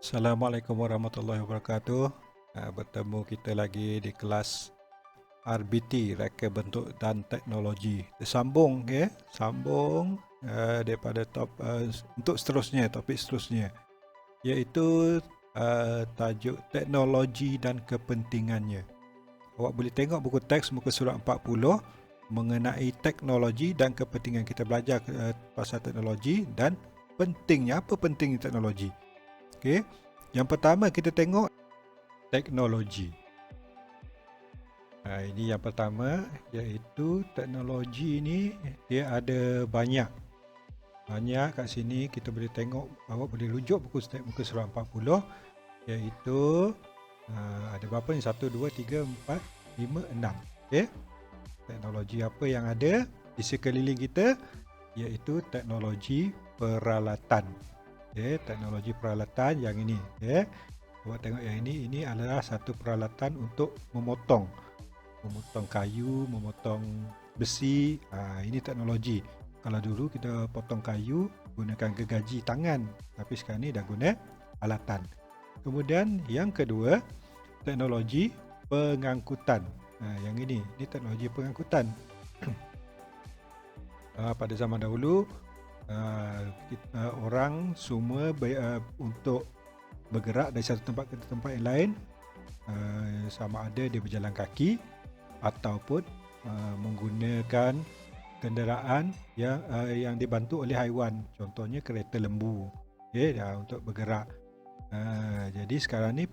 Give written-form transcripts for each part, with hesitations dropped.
Assalamualaikum warahmatullahi wabarakatuh. Bertemu kita lagi di kelas RBT, Reka Bentuk dan Teknologi. Sambung, okay? Sambung daripada untuk seterusnya, topik seterusnya, iaitu tajuk teknologi dan kepentingannya. Awak boleh tengok buku teks muka surat 40 mengenai teknologi dan kepentingan. Kita belajar pasal teknologi dan pentingnya. Apa pentingnya teknologi? Okay. Yang pertama kita tengok teknologi. Ini yang pertama, iaitu teknologi ni dia ada banyak kat sini. Kita boleh tengok, awak boleh rujuk buku muka surat 40, iaitu ada berapa ni? 1, 2, 3, 4, 5, 6. Okay. Teknologi apa yang ada di sekeliling kita? Iaitu teknologi peralatan. Okay, teknologi peralatan yang ini. Okay. Awak tengok yang ini adalah satu peralatan untuk memotong kayu, memotong besi. Ini teknologi. Kalau dulu kita potong kayu gunakan gergaji tangan, tapi sekarang ni dah guna alatan. Kemudian yang kedua, teknologi pengangkutan. Yang ini teknologi pengangkutan. Pada zaman dahulu orang semua untuk bergerak dari satu tempat ke tempat yang lain, sama ada dia berjalan kaki ataupun menggunakan kenderaan yang dibantu oleh haiwan, contohnya kereta lembu, untuk bergerak. Jadi sekarang ni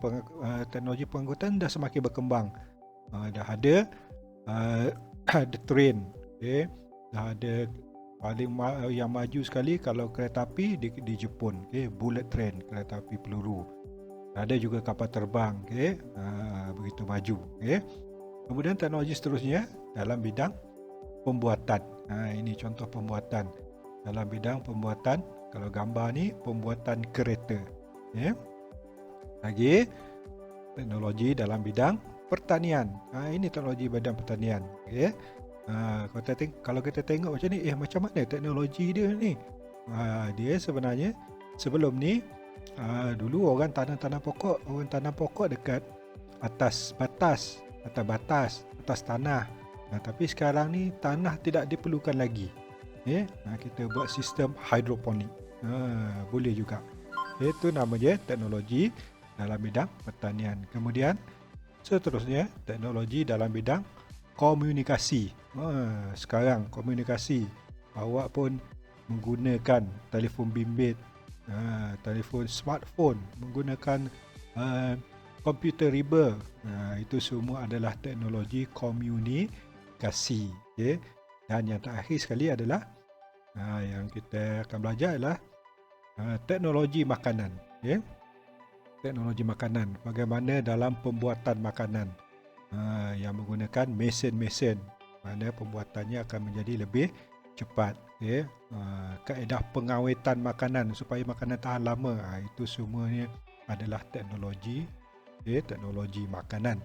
teknologi pengangkutan dah semakin berkembang. Dah ada train, dah ada. Paling yang maju sekali kalau kereta api di Jepun, bullet train, kereta api peluru. Ada juga kapal terbang, begitu maju. Kemudian teknologi seterusnya dalam bidang pembuatan. Ini contoh pembuatan. Dalam bidang pembuatan, kalau gambar ni pembuatan kereta. Lagi teknologi dalam bidang pertanian. Ini teknologi bidang pertanian. Kalau kita tengok macam ni, macam mana teknologi dia ni? Dia sebenarnya sebelum ni, dulu orang tanam pokok dekat atas batas, atas tanah. Tapi sekarang ni tanah tidak diperlukan lagi. Kita buat sistem hidroponik. Boleh juga. Itu namanya teknologi dalam bidang pertanian. Kemudian seterusnya teknologi dalam bidang komunikasi. Sekarang komunikasi, awak pun menggunakan telefon bimbit, telefon smartphone, menggunakan komputer riba. Itu semua adalah teknologi komunikasi. Dan yang terakhir sekali adalah yang kita akan belajar adalah teknologi makanan. Teknologi makanan, bagaimana dalam pembuatan makanan yang menggunakan mesin-mesin, mana pembuatannya akan menjadi lebih cepat. Kaedah pengawetan makanan supaya makanan tahan lama, itu semuanya adalah teknologi makanan.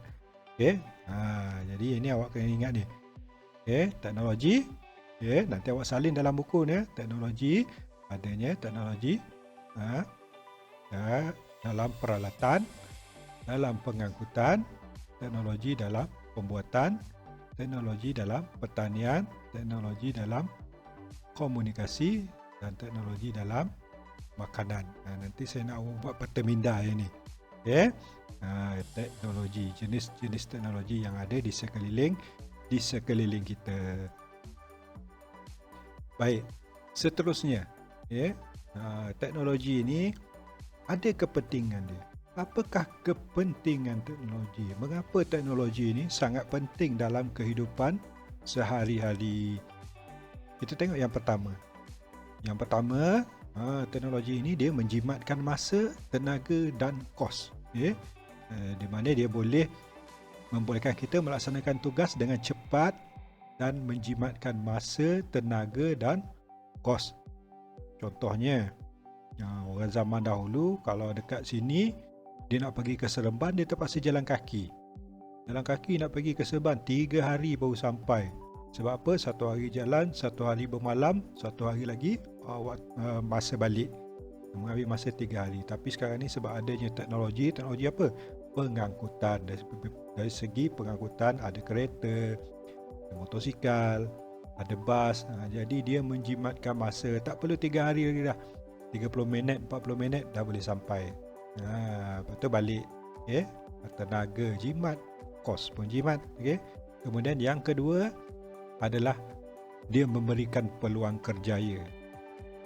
Jadi ini awak kena ingat ni. Teknologi, nanti awak salin dalam buku ni. Teknologi, adanya teknologi dalam peralatan, dalam pengangkutan, teknologi dalam pembuatan, teknologi dalam pertanian, teknologi dalam komunikasi, dan teknologi dalam makanan. Nanti saya nak buat peta minda ini. Teknologi, jenis-jenis teknologi yang ada di sekeliling kita. Baik, seterusnya, teknologi ini ada kepentingan dia. Apakah kepentingan teknologi? Mengapa teknologi ini sangat penting dalam kehidupan sehari-hari? Kita tengok yang pertama. Teknologi ini dia menjimatkan masa, tenaga dan kos. Di mana dia boleh membolehkan kita melaksanakan tugas dengan cepat dan menjimatkan masa, tenaga dan kos. Contohnya, orang zaman dahulu kalau dekat sini dia nak pergi ke Seremban, dia terpaksa jalan kaki. Jalan kaki nak pergi ke Seremban 3 hari baru sampai. Sebab apa? 1 hari jalan, 1 hari bermalam, 1 hari lagi masa balik. mengambil masa 3 hari. Tapi sekarang ni sebab adanya teknologi apa? Pengangkutan. Dari segi pengangkutan ada kereta, ada motosikal, ada bas. Jadi dia menjimatkan masa. Tak perlu 3 hari lagi dah. 30 minit, 40 minit dah boleh sampai. Lepas tu balik. Okay? Tenaga jimat, kos pun jimat. Okay? Kemudian yang kedua adalah dia memberikan peluang kerjaya.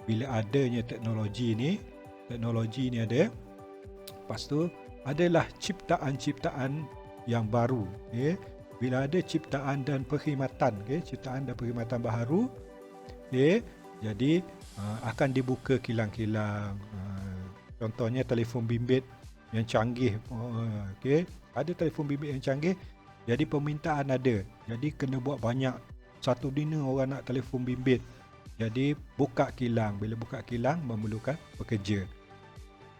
Bila adanya teknologi ni ada, lepas tu adalah ciptaan-ciptaan yang baru. Okay? Bila ada ciptaan dan perkhidmatan, okay? Ciptaan dan perkhidmatan baru, okay? Jadi akan dibuka kilang-kilang. Contohnya telefon bimbit yang canggih. Okay? Ada telefon bimbit yang canggih, jadi permintaan ada. Jadi kena buat banyak. Satu dina orang nak telefon bimbit. Jadi buka kilang. Bila buka kilang memerlukan pekerja.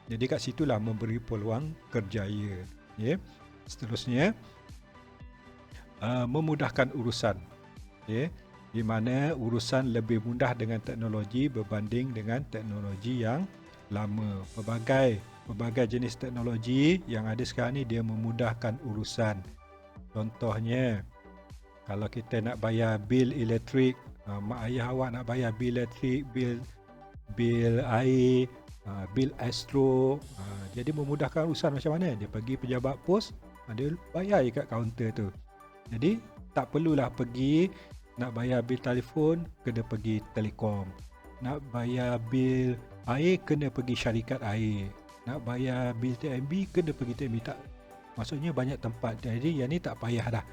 Jadi kat situlah memberi peluang kerjaya. Okay? Seterusnya memudahkan urusan. Okay? Di mana urusan lebih mudah dengan teknologi berbanding dengan teknologi yang lama. Pelbagai jenis teknologi yang ada sekarang ni dia memudahkan urusan. Contohnya, kalau kita nak bayar bil elektrik, mak ayah awak nak bayar bil elektrik, bil air, bil astro, jadi memudahkan urusan macam mana? Dia pergi pejabat pos, dia bayar je kat kaunter tu. Jadi tak perlulah pergi nak bayar bil telefon, kena pergi telekom. Nak bayar bil air, kena pergi syarikat air. Nak bayar bil TNB, kena pergi TNB. Tak, maksudnya banyak tempat. Jadi yang ni tak payah dah.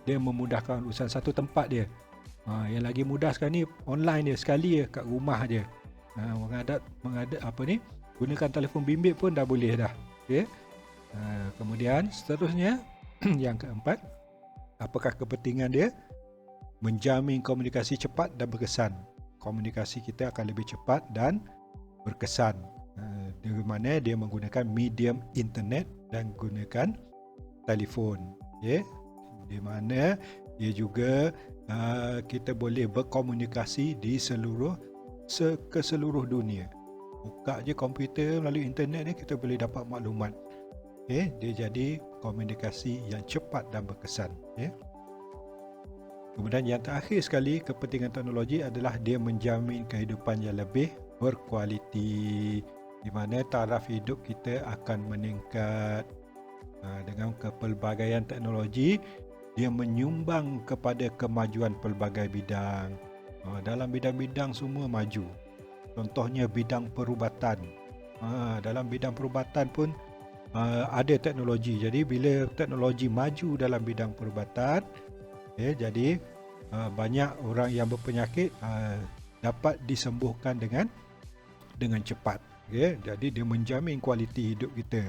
Dia memudahkan urusan satu tempat dia. Yang lagi mudah sekarang ni online dia, sekali je kat rumah dia. Mengadap apa ni, gunakan telefon bimbit pun dah boleh dah. Okay? Kemudian seterusnya yang keempat, apakah kepentingan dia? Menjamin komunikasi cepat dan berkesan. Komunikasi kita akan lebih cepat dan berkesan. Di mana dia menggunakan medium internet dan gunakan telefon. Okay? Di mana dia juga kita boleh berkomunikasi di ke seluruh dunia. Buka je komputer melalui internet ni, kita boleh dapat maklumat. Okay? Dia jadi komunikasi yang cepat dan berkesan. Okay? Kemudian yang terakhir sekali, kepentingan teknologi adalah dia menjamin kehidupan yang lebih berkualiti, di mana taraf hidup kita akan meningkat. Dengan kepelbagaian teknologi, dia menyumbang kepada kemajuan pelbagai bidang. Dalam bidang-bidang semua maju. Contohnya bidang perubatan. Dalam bidang perubatan pun ada teknologi. Jadi bila teknologi maju dalam bidang perubatan, jadi banyak orang yang berpenyakit dapat disembuhkan dengan cepat. Jadi dia menjamin kualiti hidup kita.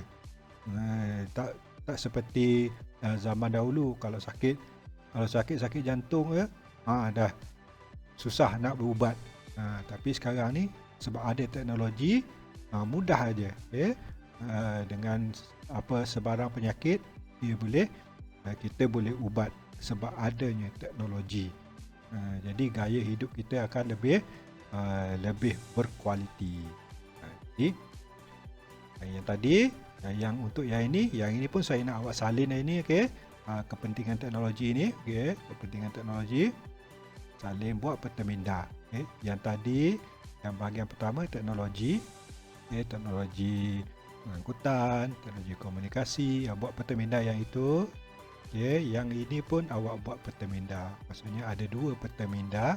Tak seperti zaman dahulu, kalau sakit jantung dah susah nak berubat. Tapi sekarang ni sebab ada teknologi, mudah aja. Dengan sebarang penyakit kita boleh ubat sebab adanya teknologi. Jadi gaya hidup kita akan lebih berkualiti. Jadi yang tadi, yang untuk yang ini pun saya nak awak salin ini, okey. Kepentingan teknologi ini, okey, kepentingan teknologi. Salin buat peta minda. Okay. Yang tadi, yang bahagian pertama teknologi, teknologi pengangkutan, teknologi komunikasi, buat peta minda yang itu. Okay. Yang ini pun awak buat peta minda. Maksudnya ada 2 peta minda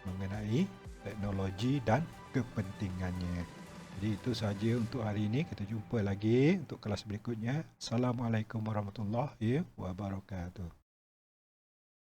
mengenai teknologi dan kepentingannya. Jadi itu sahaja untuk hari ini. Kita jumpa lagi untuk kelas berikutnya. Assalamualaikum warahmatullahi wabarakatuh.